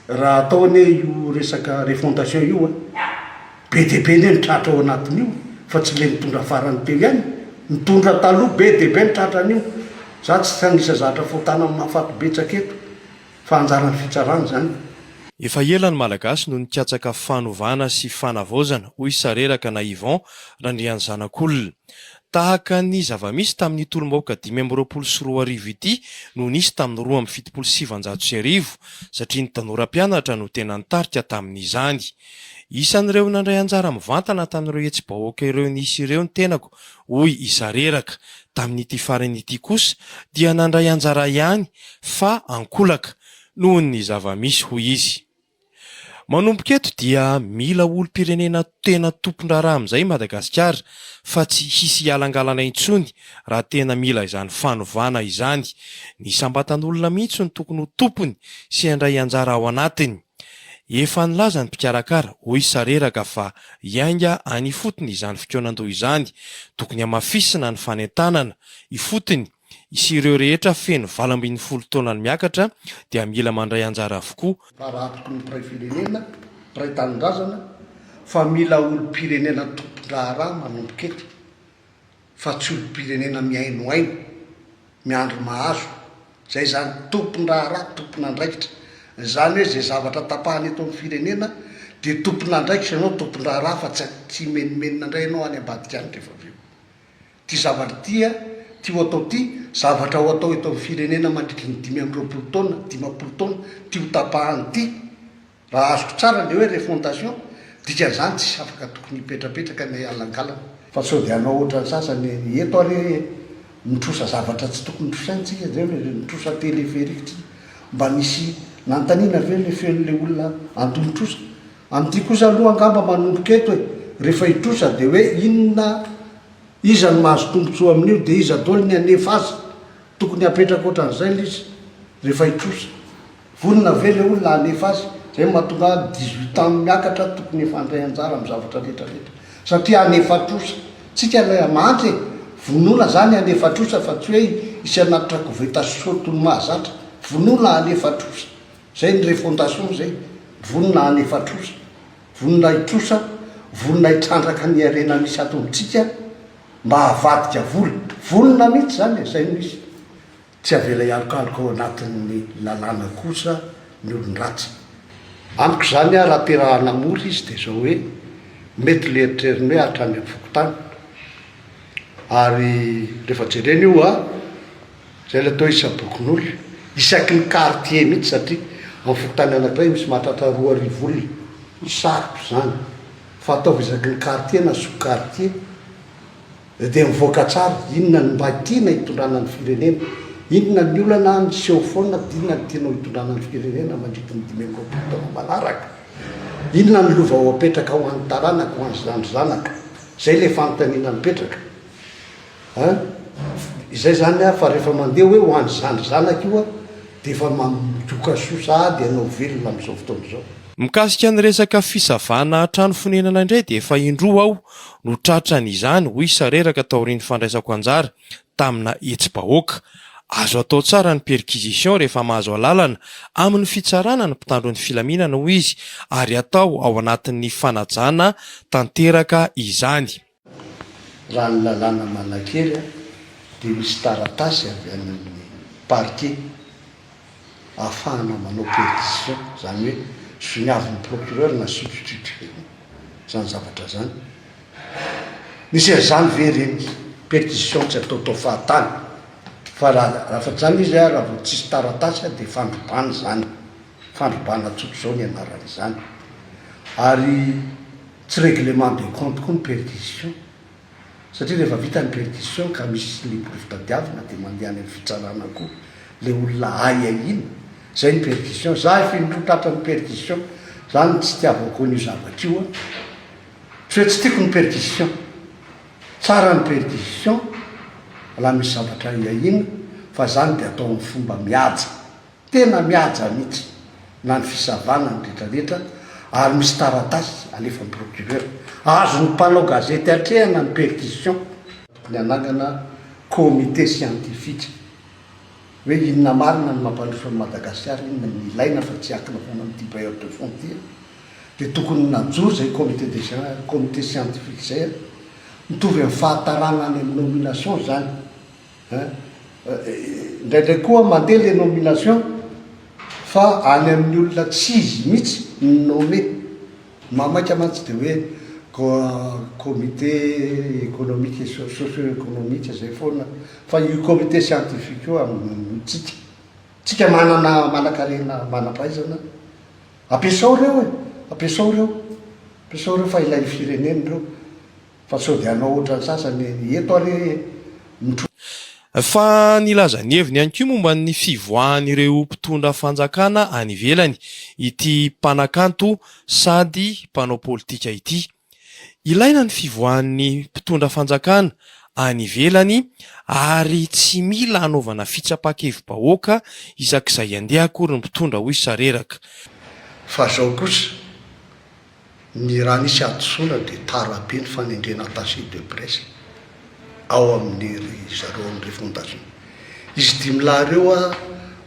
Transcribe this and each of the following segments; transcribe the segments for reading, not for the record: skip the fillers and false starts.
raha atao ane io resaka refondation io be de be ne nitratra ao anatin'io fa tsy le nitondra farany teo ihany nitondra taloha be de be nitratranyio za tsy tanisa zatra fotana mahafaty betsaka eto fa anjarany fitsarana zany. Efa ela ny malagasy no nikatsaka fanovana sy fanavaozana hoy sareraka na Yvon randriany zanak'olona. Tahaka ny zava-misy tamin'ny tolom-bahoaka 524 ity no nisy tamin'ny 2770 satria ny tanora-pianatra no tena nitarika tamin'izany. Isan'ireo nandray anjara mivantana tamin'ireo hetsy-bahoaka ireo nisy ireo ny tenako hoy isareraka. Tamin'ity faran'ity kosa dia nandray anjara ihany fa ankolaka noho ny zava-misy hoy izy. Manomboka eto dia mila olom-pirenena tena tompon-draharaha amin'izay Madagasikara fa tsy hisy hialangalana intsony raha tena mila izany fanovana izany. Ny sambatan'olona mihitsy ny tokony ho tompony sy handray anjara ao anatiny. Efa nilaza ny mpikarakara hoy sareraka fa iainga any ifotony izany fikonan-doha izany, tokony hamafisina ny fanentanana ifotony. Isy ireo rehetra feno 20 taona ny miakatra dia mila mandray anjara avokoa. Fa raha tokony mpiray firenena, mpiray tanindrazana fa mila olom-pirenena tompon-draharaha manomboka eto fa tsy olom-pirenena miainoaino miandro mahazo zay zany tompon-draharaha tompon'andraikitra. Zany hoe zay zavatra tapahany eto amin'ny firenena dia tompon'andraikitra ianao tompon-draharaha fa tsy menimenina indray ianao any ambadika any rehefa avy eo. Ty zavatra tia ty ho atao ty zavatra ho atao eto amin'ny firenena mandritra ny 520 taona 50 taona ty ho tapahany ty raha azoko tsara le hoe refondation dikan'izany tsy afaka tokony hipetrapetraka ny alangalana fa sao dia anao ohatran'ny sasany eto ary mitrosa zavatra tsy tokony trosaintsika zay hoe mitrosa téléphérique mba nisy nantaniana ve le feon'le olona antomitrosa amin'ity kosa aloha angamba manomboka eto hoe rehefa hitrosa dia hoe inona iza ny mahazo tombontsoa amin'io dia iza daholo ny anefa azy tokony hapetraka ohatran'izay le izy rehefa hitrosa vonona ve le olona hanefa azy zay mahatonga 18 ans miakatra tokony efa handray anjara amin'ny zavatra rehetrarehetra satria hanefa trosa tsika la mahantry vonona zany hanefa trosa fa tsy hoe isy anatitra koveta sotony mahazatra vonona hanefa trosa zay ny refondation zay vonona hanefa trosa vonona hitrosa vonona hitrandraka ny arena misy ato amintsika mba havadika volona mihitsy zany zay misy tsy avela hialokaloka ao anatin'ny lalàna kosa ny olon-dratsy amiko zany a raha terahanamory izy dia zao hoe mety le eritreriny hoe hatrany amin'ny fokotany ary rehefa jereny io zay le atao isabokin'olona isaky ny quartier mihitsy satria amin'ny fokotany anankiray misy mahatratra 2,000 olona saroko zany fa ataovy isaky ny quartier na sous quartier dia mivoaka tsara inona ny mba tiana hitondrana ny firenena inona ny olana ny seofoana inona ny tianao hitondrana ny firenena mandritiny 520 taona manaraka inona ny lova ho apetraka ho an'ny taranaka ho an'ny zanaka zay le fanontaniana mipetraka izay zany fa rehefa mandeha hoe ho an'ny zanaka io dia efa majoka sosa dia anao velona amin'izao fotoana izao. Mikasika ny resaka fisavana trano fonenana indray dia efa indroa aho no tratran'izany hoy sareraka taorian'ny fandraisako anjara tamina hetsy-bahoaka. Azo atao tsara ny perquisition rehefa mahazo alalana amin'ny fitsarana ny mpitandro ny filaminana hoy izy ary atao ao anatin'ny fanajana tanteraka izany. Raha ny lalàna manakely dia misy taratasy avy amin'ny parquet ahafahana manao perquisition zany hoe soniavin'ny procureur na substitut zany zavatra zany misy azany vereny perquisition tsy atao fahatany fa raha fa zany izy raha vao tsisy taratasy dia fandrobana zany fandrobana tsotro zao ny anaran'izany ary tsy règlement de compte koa ny perquisition satria rehefa vita ny perquisition ka misy libro fitadiavana dia mandeha any amin'ny fitsarana koa le olona iny zay ny perquisition za efa indrotratra ny perquisition zany tsy tiavako an'io zavatra io tsy hoe tsy tiako ny perquisition tsara ny perquisition raha misy zavatra iahina fa zany dia atao amin'ny fomba mihaja tena mihaja mihitsy na ny fisavana ny rehetrarehetra ary misy taratasy alefa ny procureur azo ny mpanao gazety atrehana ny perquisition tokony anangana comité scientifique hoe inona marina ny mampandrosoan'ny Madagasikara, inona ny ilaina fa tsy akina foana amin'ity bailleur de fonds ty, dia tokony najoro zay comité scientifique zay mitovy amin'ny fahatarana any amin'ny nomination zany. Ndraindray koa mandeha le nomination fa any amin'ny olona tsy izy mihitsy nome mamaika mantsy dia hoe comité économique et socio-économique zay foana, fa io comité scientifique io amintsika tsika manakarena manampahaizana ampiasao reo fa ilay fireneny reo fa sao dia anao ohatran'ny sasany eto ary fa nilaza ny heviny ihany koa momba ny fivoahan'ireo mpitondra fanjakana any ivelany ity mpanakanto sady mpanao politika ity. Ilaina ny fivoahan'ny mpitondra fanjakana any ivelany ary tsy mila hanaovana fitsapakevim-bahoaka isak'izay andeha akory ny mpitondra hoy sareraka. Fa zao kosa ny raha nisy adosoana dia tarabe ny fanendrena attaché de presse ao amin'ny zareo amin'ny fondation. Izy dimy lahy reo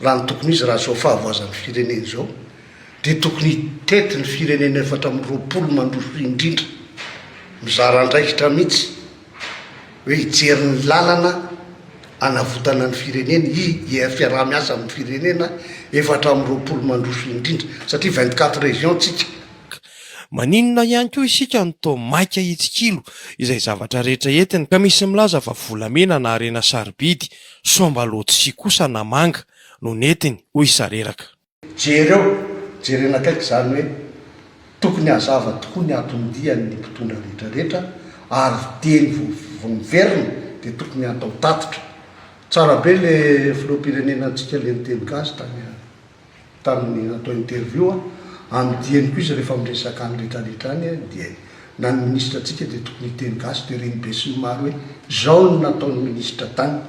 raha ny tokony izy raha zao fahavoazan'ny fireneny zao dia tokony tety ny fireneny 420 mandroso indrindra mizara andraikitra mihitsy hoe hijery ny lalana anavotana ny fireneny fiaraha-miasa amin'ny firenena 420 mandroso indrindra satria 24 région tsika. Maninona ihany koa isika no tao maika hitsikilo izay zavatra rehetra entiny ka misy milaza fa volamena na arena sarobidy somba loto sy kosa na manga no netiny hoy sareraka. Jerena kaiky zany hoe tokony hazava tokoa ny atondian'ny mpitondra rehetrarehetra ary teny vomiverina dia tokony atao tatitra. Tsara be le filoham-pirenena antsika le niteny gasy tamin'ny atao interview amin'ny koa izy rehefa miresaka any rehetrarehetra any dia na ny ministra antsika dia tokony hiteny gasy dia reny be sy ny maro hoe zao no nataon'ny ministra tany.